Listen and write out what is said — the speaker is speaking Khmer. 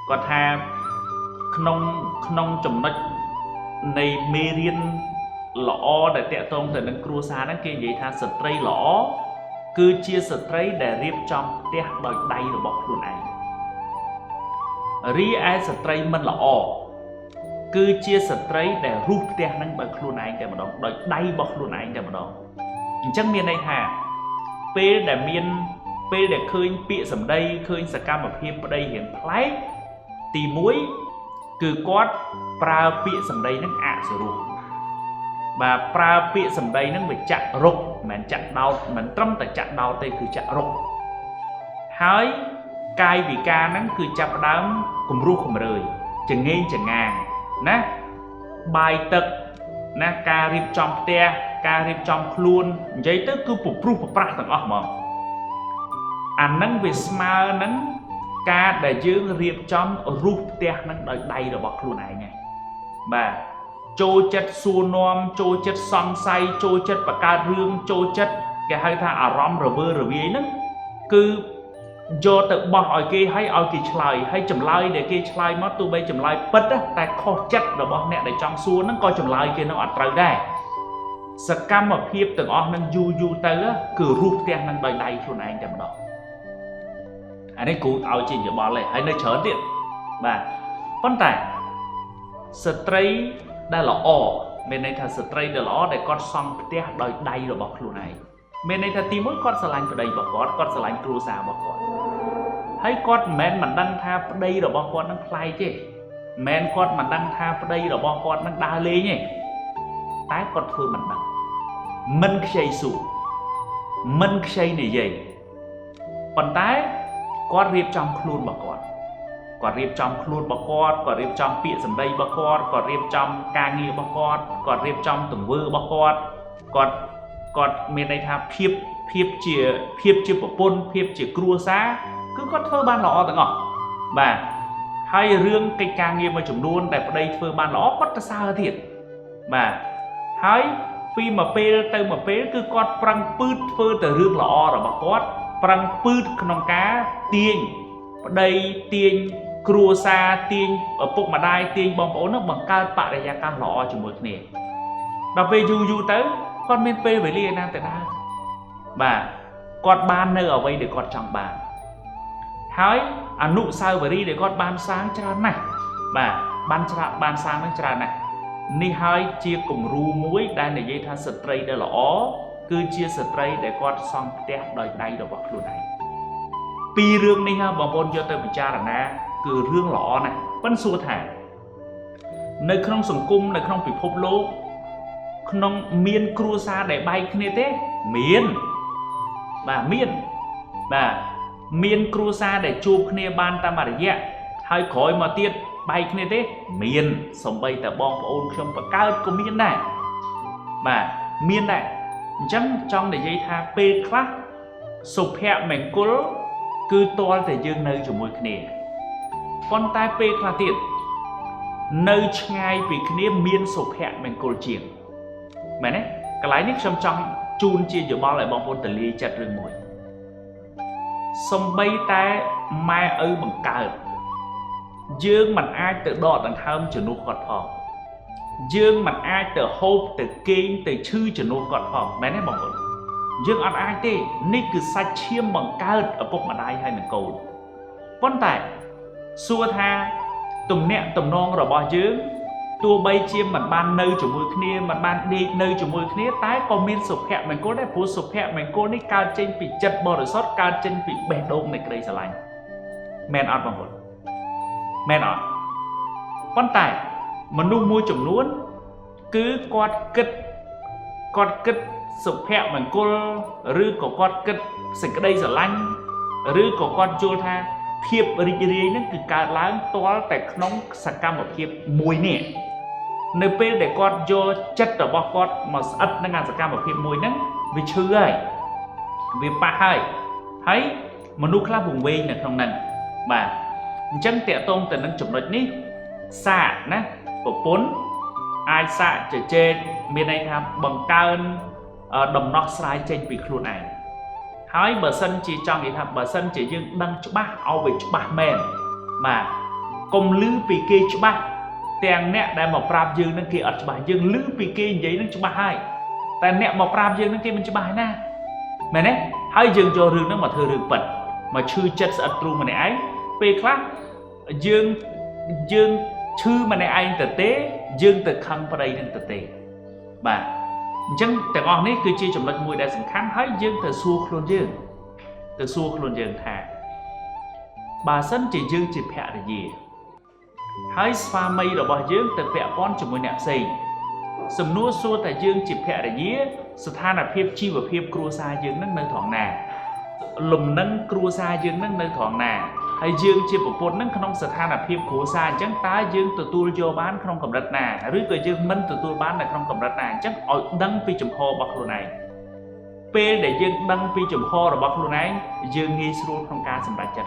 គាត់ថាក្នុងចំណុចនៃមេរៀនល្អដែលតាក់ទងទៅនឹងគ្រួសារហ្នឹងគេនិយាយថាស្ត្រីល្អគឺជាស្ត្រីដែលរៀបចំផ្ទះដោយដៃរបស់ខ្លួនឯងរីឯស្ត្រីមិនល្អគឺជាស្ត្រីដែលរុះផ្ទះហ្នឹងដោយខ្លួនឯងតែម្ដងដោយដៃរបស់ខ្លួនឯងតែម្ដងអញ្ចឹងមានន័យថាពេលដែលឃើញពាក្យសម្ដីឃើញសកម្មភាពប្តីរៀងប្លែកទី1គឺគាត់ប្រើពាក្យសម្ដីហ្នឹងអសុរោះបាទប្រើពាក្យសម្ដីហ្នឹងវាចាក់រុកមិនមែនចាក់ដោតមិនត្រឹមតែចាក់ដោតទេគឺចាក់រុកហើយកាយវិការហ្នឹងគឺចាប់ផ្ដើមគំរោះគំរើយចងេងចងាងណាបាយទឹកណាការរៀបចំផ្ទះការរៀបចំខ្លួននិយាយទៅគឺពព្រុះប្រប្រាស់ទាំងអស់ហ្មងអាហ្នឹងវាស្មើនឹងការដែលយើងរៀបចំរុះផ្ទះហ្នឹងដោយដៃរបស់ខ្លួនឯងហ្នឹងបាទចូលចិត្តសួរនាំចូលចិត្តសង្ស័យចូលចិត្តបង្កើតរឿងចូលចិត្តគេហៅថាអារម្មណ៍រវើរវាយហ្នឹងគឺយកទៅបោះឲ្យគេឲ្យគេឆ្លើយហើយចម្លើយដែលគេឆ្លើយមកទោះបីចម្លើយពិតតែខុសចិត្តរបស់អ្នកដែលចង់សួរហ្នឹងក៏ចម្លើយគេនឹងអត់ត្រូវដែរសកម្មភាពទាំងអស់ហ្នឹងយូរទៅគឺរុះផ្ទះហ្នឹងដោយដៃខ្លួនឯងតែម្ដងអានេះគ្រូឲ្យជាយោបល់ទេហើយនៅច្រើនទៀតបាទប៉ុន្តែស្ត្រីដែលល្អមានន័យថាស្ត្រីដែលល្អដែលគាត់សង់ផ្ទះដោយដៃរបស់ខ្លួនឯងមានន័យថាទី1គាត់ស្រឡាញ់ប្តីរបស់គាត់ស្រឡាញ់គ្រួសាររបស់គាត់ហើយគាត់មិនដឹងថាប្តីរបស់គាត់នឹងប្លែកទេមិនគាត់មិនដឹងថាប្តីរបស់គាត់នឹងដើរលេងទេតែគាត់ធ្វើមិនដឹងមិនខ្ចីស៊ូមិនខ្ចីនិយាយប៉ុន្តែគាត់រៀបចំខ្លួនរបស់គាត់រៀបចំខ្លួនរបស់គាត់រៀបចំពាក្យសម្ដីរបស់គាត់រៀបចំការងាររបស់គាត់រៀបចំទង្វើរបស់គាត់មានន័យថាភាពជាប្រពន្ធភាពជាគ្រួសារគឺគាត់ធ្វើបានល្អទាំងអស់បាទហើយរឿងកិច្ចការងារមួយចំនួនដែលប្តីធ្វើបានល្អគាត់ទៅសើទៀតបាទហើយពីមួយពេលទៅមួយពេលគឺគាត់ប្រឹងពឺតធ្វើតែរឿងល្អរបស់គាត់ប្រឹងពឺតក្នុងការទាញប្តីទាញគ្រួសារទាញឪពុកម្ដាយទាញបងប្អូននោះបង្កើតបរិយាកាសល្អជាមួយគ្នាដល់ពេលយូរទៅគាត់មានពេលវេលាណាទៅដើរបាទគាត់បាននៅអ្វីដែលគាត់ចង់បានហើយអនុស្សាវរីយ៍ដែលគាត់បានសាងច្រើនណាស់បាទបានសាងនឹងច្រើនណាស់នេះហើយជាគំរូមួយដែលនិយាយថាស្ត្រីដែលល្អគឺជាស្ត្រីដែលគាត់សង់ផ្ទះដោយដៃរបស់ខ្លួនឯងពីររឿងនេះបងប្អូនយកទៅពិចារណាគឺរឿងល្អណាស់ប៉ុន្តែសួរថានៅក្នុងសង្គមនៅក្នុងពិភពលោកក្នុងមានគ្រួសារដែលបែកគ្នាទេមានគ្រួសារដែលជួបគ្នាបានតាមរយៈហើយក្រោយមកទៀតបែកគ្នាទេមានសម្បីតែបងប្អូនខ្ញុំបកើតក៏មានដែរបាទមានដែរអញ្ចឹងចង់និយាយថាពេលខ្លះសុភមង្គលគឺទាល់តែយើងនៅជាមួយគ្នាប៉ុន្តែពេលខ្លះទៀតនៅឆ្ងាយពីគ្នាមានសុភមង្គលជាងមែនទេកន្លែងនេះខ្ញុំចង់ជូនជាយោបល់ឲ្យបងប្អូនទលាយចិត្តរឿងមួយសំបីតែម៉ែឪបង្កើតយើងមិនអាចទៅដកដង្ហើមជំនួសគាត់ផងយើងមិនអាចទៅហូបទៅគេងទៅឈឺជំនួសគាត់ផងមែនទេបងប្អូនយើងអត់អាចទេនេះគឺសាច់ឈាមបង្កើតឪពុកម្ដាយហើយនឹងកូនប៉ុន្តែសួរថាទំនាក់ទំនងរបស់យើងទោះបីជាមិនបាននៅជាមួយគ្នាមិនបានដេកនៅជាមួយគ្នាតែក៏មានសុភមង្គលដែរព្រោះសុភមង្គលនេះកើតចេញពីចិត្តបរិសុទ្ធកើតចេញពីបេះដូងនៃក្តីស្រឡាញ់មែនអត់បងប្អូនមែនអត់ប៉ុន្តែមនុស្សមួយចំនួនគឺគាត់គិតសុភមង្គលឬក៏គាត់គិតសេចក្តីស្រឡាញ់ឬក៏គាត់យល់ថាភាពរីករាយនឹងគឺកើតឡើងទាល់តែក្នុងសកម្មភាពមួយនេះនៅពេលដែលគាត់យកចិត្តរបស់គាត់មកស្អិតនឹងអាសកម្មភាពមួយហ្នឹងវាឈឺហើយវាប៉ះហើយមនុស្សខ្លះវង្វេងនៅក្នុងហ្នឹងបាទអញ្ចឹងតកតងទៅនឹងចំណុចនេះសាកណាប្រពន្ធអាចសាកជជែកមានន័យថាបង្កើនដំណោះស្រាយចេញពីខ្លួនឯងហើយបើសិនជាចង់និយាយថាបើសិនជាយើងដឹងច្បាស់ឲ្យវាច្បាស់មែនបាទ កុំលឺពីគេច្បាស់ទាំងអ្នកដែលមកប្រាប់យើងនឹងគេអត់ច្បាស់យើងលឺពីគេនិយាយនឹងច្បាស់ហើយតែអ្នកមកប្រាប់យើងនឹងគេមិនច្បាស់ណាមែនទេហើយយើងយករឿងហ្នឹងមកធ្វើរឿងប៉ិតមកឈឺចិត្តស្អិតទ្រូងម្នាក់ឯងពេលខ្លះយើងឈឺម្នាក់ឯងទៅទេយើងទៅខឹងប្តីនឹងទៅទេបាទអញ្ចឹងទាំងអស់នេះគឺជាចំណុចមួយដែលសំខាន់ហើយយើងទៅសួរខ្លួនយើងថាបើសិនជាយើងជាភរិយាហើយស្វាមីរបស់យើងទៅពាក់ព័ន្ធជាមួយអ្នកផ្សេងសំណួរសួរតែយើងជាភរិយាស្ថានភាពជីវភាពគ្រួសារយើងនឹងនៅត្រង់ណាលំនឹងគ្រួសារយើងនឹងនៅត្រង់ណាហើយយើងជាប្រពន្ធនឹងក្នុងស្ថានភាពគ្រួសារអញ្ចឹងតើយើងទទួលយកបានក្នុងកម្រិតណាឬក៏យើងមិនទទួលបាននៅក្នុងកម្រិតណាអញ្ចឹងឲ្យដឹងពីចំហរបស់ខ្លួនឯងពេលដែលយើងដឹងពីចំហរបស់ខ្លួនឯងយើងងាយស្រួលក្នុងការសម្រេចចិត្ត